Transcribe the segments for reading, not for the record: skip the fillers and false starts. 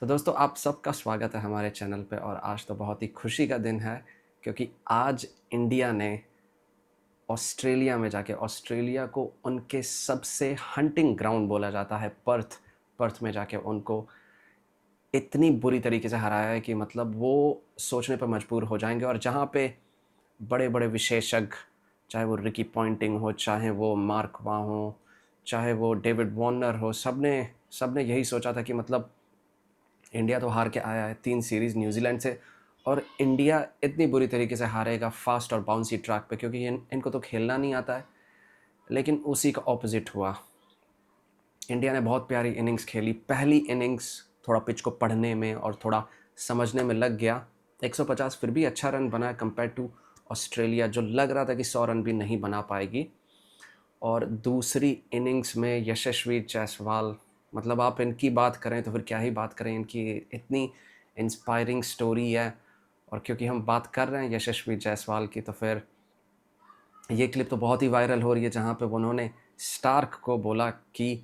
तो दोस्तों आप सबका स्वागत है हमारे चैनल पे। और आज तो बहुत ही खुशी का दिन है क्योंकि आज इंडिया ने ऑस्ट्रेलिया में जाके ऑस्ट्रेलिया को उनके सबसे हंटिंग ग्राउंड बोला जाता है पर्थ पर्थ में जाके उनको इतनी बुरी तरीके से हराया है कि मतलब वो सोचने पर मजबूर हो जाएंगे। और जहाँ पे बड़े बड़े विशेषज्ञ, चाहे वो रिकी पॉन्टिंग हो, चाहे वो मार्क वाह हो, चाहे वो डेविड वार्नर हो, सबने सबने यही सोचा था कि मतलब इंडिया तो हार के आया है 3 सीरीज़ न्यूजीलैंड से, और इंडिया इतनी बुरी तरीके से हारेगा फास्ट और बाउंसी ट्रैक पे क्योंकि इनको तो खेलना नहीं आता है। लेकिन उसी का ऑपोजिट हुआ। इंडिया ने बहुत प्यारी इनिंग्स खेली। पहली इनिंग्स थोड़ा पिच को पढ़ने में और थोड़ा समझने में लग गया। 150 फिर भी अच्छा रन बना कंपेयर टू ऑस्ट्रेलिया, जो लग रहा था कि 100 रन भी नहीं बना पाएगी। और दूसरी इनिंग्स में यशस्वी जायसवाल, मतलब आप इनकी बात करें तो फिर क्या ही बात करें, इनकी इतनी इंस्पायरिंग स्टोरी है। और क्योंकि हम बात कर रहे हैं यशस्वी जायसवाल की, तो फिर ये क्लिप तो बहुत ही वायरल हो रही है जहाँ पे उन्होंने स्टार्क को बोला कि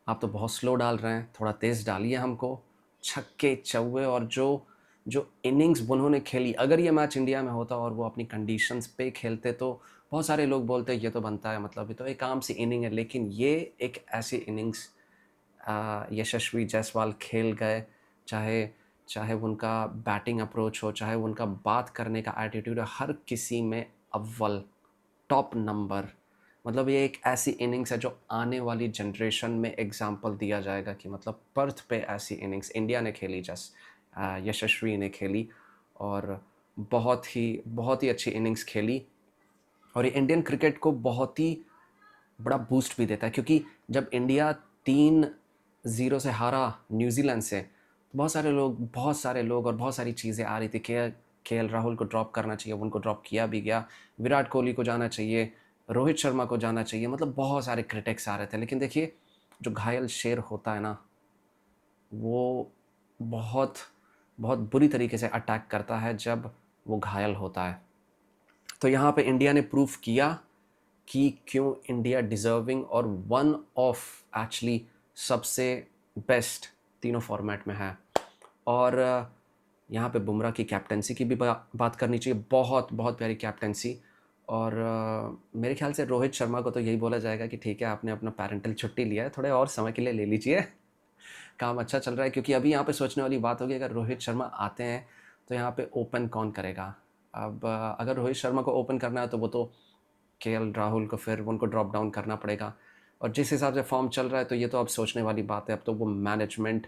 आप तो बहुत स्लो डाल रहे हैं, थोड़ा तेज़ डालिए हमको। छक्के चौवे और जो जो इनिंग्स उन्होंने खेली, अगर ये मैच इंडिया में होता और वो अपनी कंडीशंस पे खेलते तो बहुत सारे लोग बोलते ये तो बनता है, मतलब ये तो एक आम सी इनिंग है। लेकिन ये एक ऐसी इनिंग्स यशस्वी जायसवाल खेल गए। चाहे चाहे उनका बैटिंग अप्रोच हो, चाहे उनका बात करने का एटीट्यूड है, हर किसी में अव्वल, टॉप नंबर। मतलब ये एक ऐसी इनिंग्स है जो आने वाली जनरेशन में एग्जाम्पल दिया जाएगा कि मतलब पर्थ पे ऐसी इनिंग्स इंडिया ने खेली, यशस्वी ने खेली। और बहुत ही अच्छी इनिंग्स खेली। और ये इंडियन क्रिकेट को बहुत ही बड़ा बूस्ट भी देता है क्योंकि जब इंडिया 3-0 से हारा न्यूजीलैंड से, तो बहुत सारे लोग और बहुत सारी चीज़ें आ रही थी। के एल राहुल को ड्रॉप करना चाहिए, उनको ड्रॉप किया भी गया। विराट कोहली को जाना चाहिए, रोहित शर्मा को जाना चाहिए, मतलब बहुत सारे क्रिटिक्स आ रहे थे। लेकिन देखिए, जो घायल शेर होता है ना, वो बहुत बहुत बुरी तरीके से अटैक करता है जब वो घायल होता है। तो यहाँ पे इंडिया ने प्रूफ किया कि क्यों इंडिया डिज़र्विंग और वन ऑफ एक्चुअली सबसे बेस्ट तीनों फॉर्मेट में है। और यहाँ पे बुमराह की कैप्टनसी की भी बात करनी चाहिए। बहुत बहुत प्यारी कैप्टनसी। और मेरे ख्याल से रोहित शर्मा को तो यही बोला जाएगा कि ठीक है, आपने अपना पैरेंटल छुट्टी लिया है, थोड़े और समय के लिए ले लीजिए। काम अच्छा चल रहा है। क्योंकि अभी यहाँ पे सोचने वाली बात होगी, अगर रोहित शर्मा आते हैं तो यहाँ पे ओपन कौन करेगा। अब अगर रोहित शर्मा को ओपन करना है तो वो तो के एल राहुल को फिर उनको ड्रॉप डाउन करना पड़ेगा। और जिस हिसाब से फॉर्म चल रहा है तो ये तो अब सोचने वाली बात है। अब तो वो मैनेजमेंट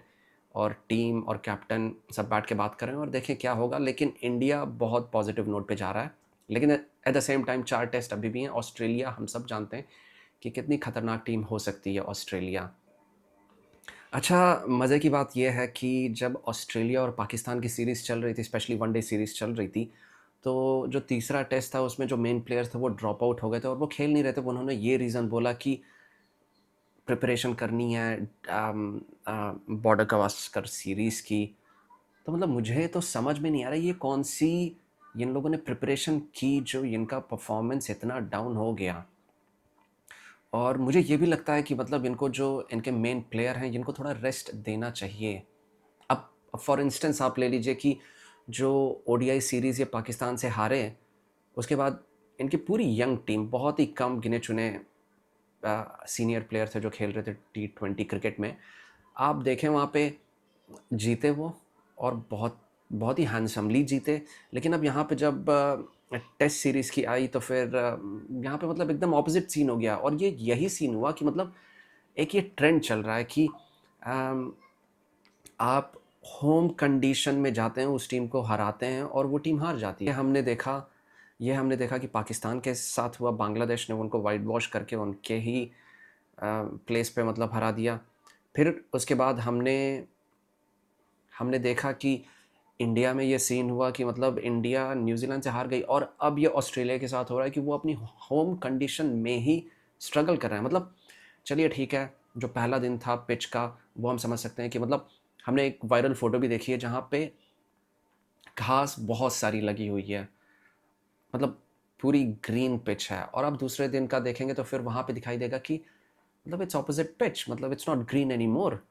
और टीम और कैप्टन सब बैठ के बात करें और देखें क्या होगा। लेकिन इंडिया बहुत पॉजिटिव नोट पे जा रहा है। लेकिन at the same time 4 test अभी भी हैं। ऑस्ट्रेलिया, हम सब जानते हैं कि कितनी खतरनाक टीम हो सकती है ऑस्ट्रेलिया। अच्छा, मज़े की बात यह है कि जब ऑस्ट्रेलिया और पाकिस्तान की सीरीज़ चल रही थी, स्पेशली वनडे सीरीज़ चल रही थी, तो जो तीसरा टेस्ट था उसमें जो मेन प्लेयर्स थे वो ड्रॉप आउट हो गए थे और वो खेल नहीं रहे थे। उन्होंने ये रीज़न बोला कि प्रिपरेशन करनी है बॉर्डर गवास्कर सीरीज़ की। तो मतलब मुझे तो समझ में नहीं आ रहा ये कौन सी इन लोगों ने प्रिपरेशन की जो इनका परफॉर्मेंस इतना डाउन हो गया। और मुझे ये भी लगता है कि मतलब इनको, जो इनके मेन प्लेयर हैं, इनको थोड़ा रेस्ट देना चाहिए। अब फॉर इंस्टेंस आप ले लीजिए कि जो ओडीआई सीरीज़ ये पाकिस्तान से हारे, उसके बाद इनकी पूरी यंग टीम, बहुत ही कम गिने चुने सीनियर प्लेयर थे जो खेल रहे थे T20 क्रिकेट में। आप देखें वहाँ पे जीते वो, और बहुत बहुत ही हैंडसमली जीते। लेकिन अब यहाँ पे जब टेस्ट सीरीज़ की आई तो फिर यहाँ पे मतलब एकदम ऑपोजिट सीन हो गया। और ये यही सीन हुआ कि मतलब एक ये ट्रेंड चल रहा है कि अम, आप होम कंडीशन में जाते हैं, उस टीम को हराते हैं और वो टीम हार जाती है। ये हमने देखा कि पाकिस्तान के साथ हुआ। बांग्लादेश ने उनको वाइट वॉश करके उनके ही प्लेस पे मतलब हरा दिया। फिर उसके बाद हमने हमने देखा कि इंडिया में ये सीन हुआ कि मतलब इंडिया न्यूजीलैंड से हार गई। और अब ये ऑस्ट्रेलिया के साथ हो रहा है कि वो अपनी होम कंडीशन में ही स्ट्रगल कर रहे हैं। मतलब चलिए ठीक है, जो पहला दिन था पिच का वो हम समझ सकते हैं कि मतलब हमने एक वायरल फ़ोटो भी देखी है जहाँ पे घास बहुत सारी लगी हुई है, मतलब पूरी ग्रीन पिच है। और अब दूसरे दिन का देखेंगे तो फिर वहाँ पे दिखाई देगा कि मतलब इट्स ऑपोजिट पिच, मतलब it's not green any more.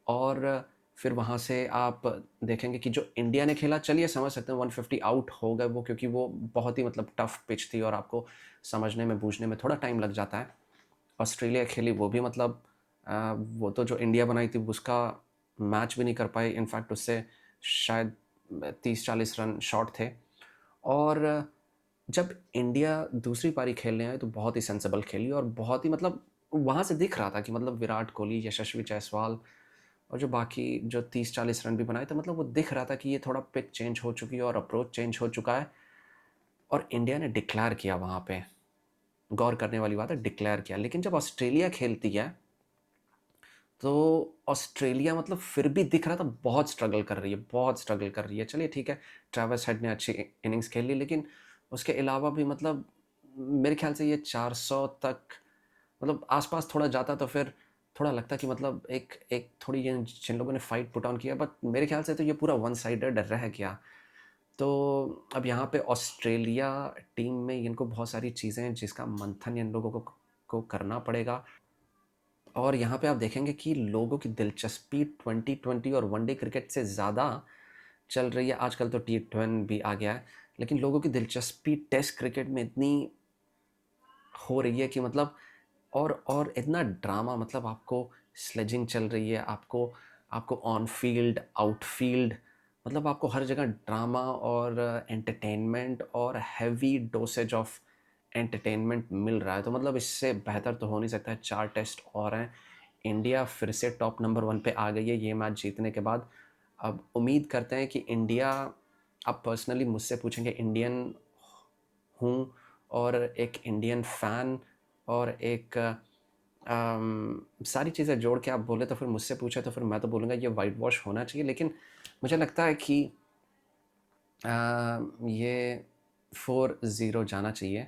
और फिर वहाँ से आप देखेंगे कि जो इंडिया ने खेला, चलिए समझ सकते हैं 150 आउट हो गए वो, क्योंकि वो बहुत ही मतलब टफ पिच थी और आपको समझने में बूझने में थोड़ा टाइम लग जाता है। ऑस्ट्रेलिया खेली वो भी मतलब वो तो जो इंडिया बनाई थी उसका मैच भी नहीं कर पाई, इनफैक्ट उससे शायद 30-40 रन शॉर्ट थे। और जब इंडिया दूसरी पारी खेलने आए तो बहुत ही सेंसिबल खेली और बहुत ही मतलब वहाँ से दिख रहा था कि मतलब विराट कोहली, यशस्वी जायसवाल और जो बाकी जो 30-40 रन भी बनाए थे, मतलब वो दिख रहा था कि ये थोड़ा पिच चेंज हो चुकी है और अप्रोच चेंज हो चुका है। और इंडिया ने डिक्लेयर किया वहाँ पे, गौर करने वाली बात है, डिक्लेयर किया। लेकिन जब ऑस्ट्रेलिया खेलती है तो ऑस्ट्रेलिया मतलब फिर भी दिख रहा था बहुत स्ट्रगल कर रही है, बहुत स्ट्रगल कर रही है। चलिए ठीक है, ट्रेविस हेड ने अच्छी इनिंग्स खेल ली, लेकिन उसके अलावा भी मतलब मेरे ख्याल से ये 400 तक मतलब आसपास थोड़ा जाता तो फिर थोड़ा लगता कि मतलब एक एक थोड़ी ये जिन लोगों ने फाइट पुट ऑन किया, बट मेरे ख्याल से तो ये पूरा वन साइडेड रह गया। तो अब यहाँ पे ऑस्ट्रेलिया टीम में इनको बहुत सारी चीज़ें हैं जिसका मंथन इन लोगों को करना पड़ेगा। और यहाँ पे आप देखेंगे कि लोगों की दिलचस्पी 2020 और वनडे क्रिकेट से ज़्यादा चल रही है। आजकल तो T20 भी आ गया है, लेकिन लोगों की दिलचस्पी टेस्ट क्रिकेट में इतनी हो रही है कि मतलब और इतना ड्रामा, मतलब आपको स्लेजिंग चल रही है, आपको आपको ऑन फील्ड, आउट फील्ड, मतलब आपको हर जगह ड्रामा और एंटरटेनमेंट और हैवी डोसेज ऑफ एंटरटेनमेंट मिल रहा है। तो मतलब इससे बेहतर तो हो नहीं सकता है। 4 टेस्ट और हैं, इंडिया फिर से टॉप नंबर 1 पे आ गई है ये मैच जीतने के बाद। अब उम्मीद करते हैं कि इंडिया, आप पर्सनली मुझसे पूछेंगे, इंडियन हूँ और एक इंडियन फ़ैन और एक सारी चीज़ें जोड़ के आप बोले तो फिर मुझसे पूछे तो फिर मैं तो बोलूँगा ये वाइट वॉश होना चाहिए। लेकिन मुझे लगता है कि ये 4-0 जाना चाहिए।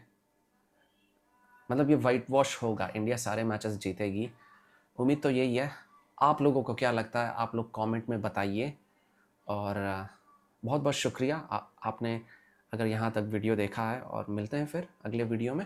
मतलब ये वाइट वॉश होगा, इंडिया सारे मैचेस जीतेगी, उम्मीद तो यही है। आप लोगों को क्या लगता है, आप लोग कमेंट में बताइए। और बहुत बहुत शुक्रिया आपने अगर यहाँ तक वीडियो देखा है, और मिलते हैं फिर अगले वीडियो में।